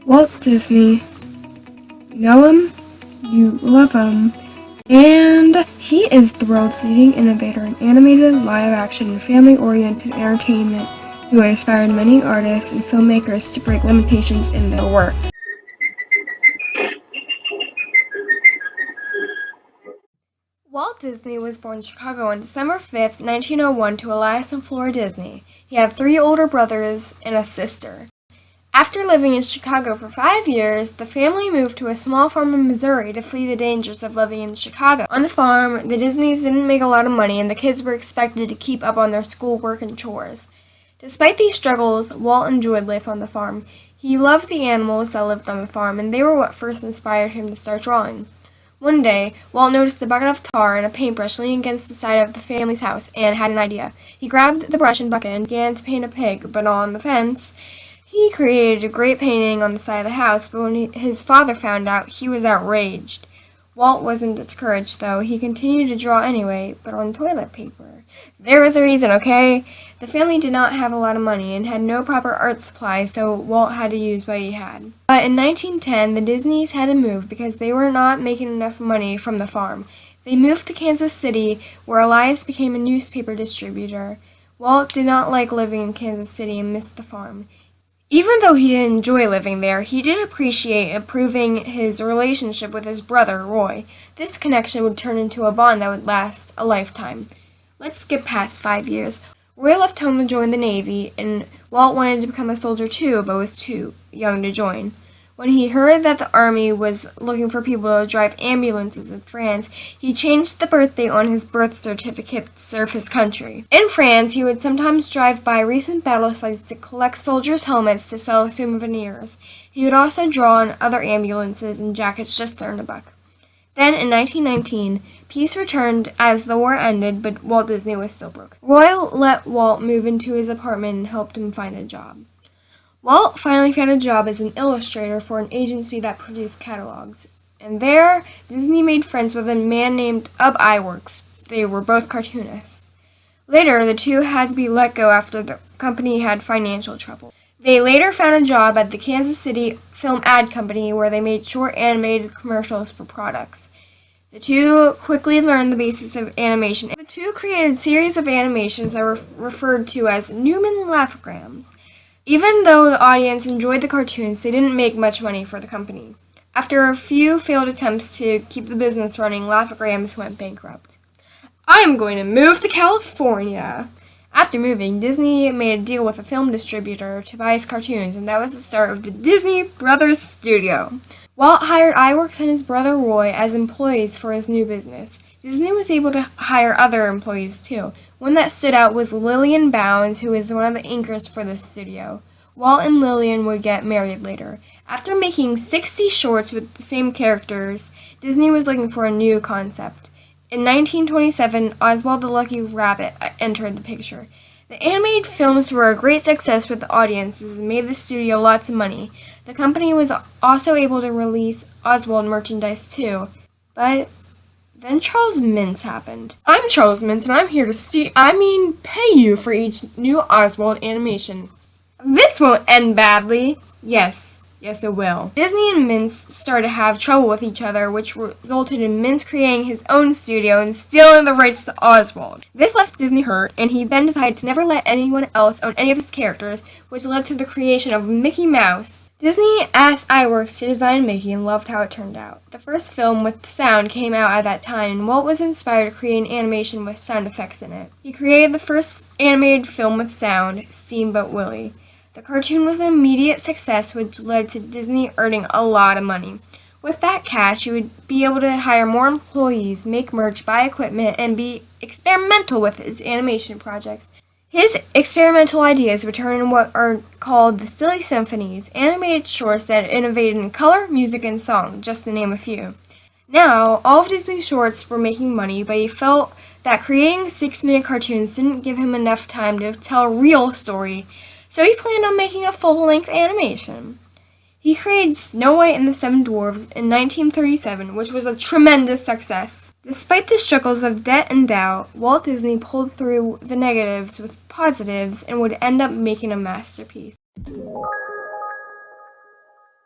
Walt Disney. You know him, you love him, and he is the world's leading innovator in animated, live-action, and family-oriented entertainment who inspired many artists and filmmakers to break limitations in their work. Walt Disney was born in Chicago on December 5, 1901 to Elias and Flora Disney. He had 3 older brothers and a sister. After living in Chicago for 5 years, the family moved to a small farm in Missouri to flee the dangers of living in Chicago. On the farm, the Disneys didn't make a lot of money and the kids were expected to keep up on their schoolwork and chores. Despite these struggles, Walt enjoyed life on the farm. He loved the animals that lived on the farm, and they were what first inspired him to start drawing. One day, Walt noticed a bucket of tar and a paintbrush leaning against the side of the family's house and had an idea. He grabbed the brush and bucket and began to paint a pig, but on the fence, he created a great painting on the side of the house, but when his father found out, he was outraged. Walt wasn't discouraged, though. He continued to draw anyway, but on toilet paper. There was a reason, okay? The family did not have a lot of money and had no proper art supplies, so Walt had to use what he had. But in 1910, the Disneys had to move because they were not making enough money from the farm. They moved to Kansas City, where Elias became a newspaper distributor. Walt did not like living in Kansas City and missed the farm. Even though he didn't enjoy living there, he did appreciate improving his relationship with his brother, Roy. This connection would turn into a bond that would last a lifetime. Let's skip past 5 years. Roy left home to join the Navy, and Walt wanted to become a soldier too, but was too young to join. When he heard that the Army was looking for people to drive ambulances in France, he changed the birthday on his birth certificate to serve his country. In France, he would sometimes drive by recent battle sites to collect soldiers' helmets to sell as souvenirs. He would also draw on other ambulances and jackets just to earn a buck. Then, in 1919, peace returned as the war ended, but Walt Disney was still broke. Roy let Walt move into his apartment and helped him find a job. Walt finally found a job as an illustrator for an agency that produced catalogs. And there, Disney made friends with a man named Ub Iwerks. They were both cartoonists. Later, the two had to be let go after the company had financial trouble. They later found a job at the Kansas City Film Ad Company where they made short animated commercials for products. The two quickly learned the basics of animation. The two created a series of animations that were referred to as Newman Laughograms. Even though the audience enjoyed the cartoons, they didn't make much money for the company. After a few failed attempts to keep the business running, Laughograms went bankrupt. I am going to move to California. After moving, Disney made a deal with a film distributor to buy his cartoons, and that was the start of the Disney Brothers Studio. Walt hired Iwerks and his brother Roy as employees for his new business. Disney was able to hire other employees too. One that stood out was Lillian Bounds, who is one of the anchors for the studio. Walt and Lillian would get married later. After making 60 shorts with the same characters, Disney was looking for a new concept. In 1927, Oswald the Lucky Rabbit entered the picture. The animated films were a great success with the audiences and made the studio lots of money. The company was also able to release Oswald merchandise too. But then Charles Mintz happened. I'm Charles Mintz and I'm here to pay you for each new Oswald animation. This won't end badly. Yes, it will. Disney and Mintz started to have trouble with each other, which resulted in Mintz creating his own studio and stealing the rights to Oswald. This left Disney hurt, and he then decided to never let anyone else own any of his characters, which led to the creation of Mickey Mouse. Disney asked Iwerks to design Mickey and loved how it turned out. The first film with sound came out at that time, and Walt was inspired to create an animation with sound effects in it. He created the first animated film with sound, Steamboat Willie. The cartoon was an immediate success, which led to Disney earning a lot of money. With that cash, he would be able to hire more employees, make merch, buy equipment, and be experimental with his animation projects. His experimental ideas would turn into what are called the Silly Symphonies, animated shorts that innovated in color, music, and song, just to name a few. Now, all of Disney's shorts were making money, but he felt that creating 6-minute cartoons didn't give him enough time to tell a real story, so he planned on making a full-length animation. He created Snow White and the Seven Dwarfs in 1937, which was a tremendous success. Despite the struggles of debt and doubt, Walt Disney pulled through the negatives with positives and would end up making a masterpiece.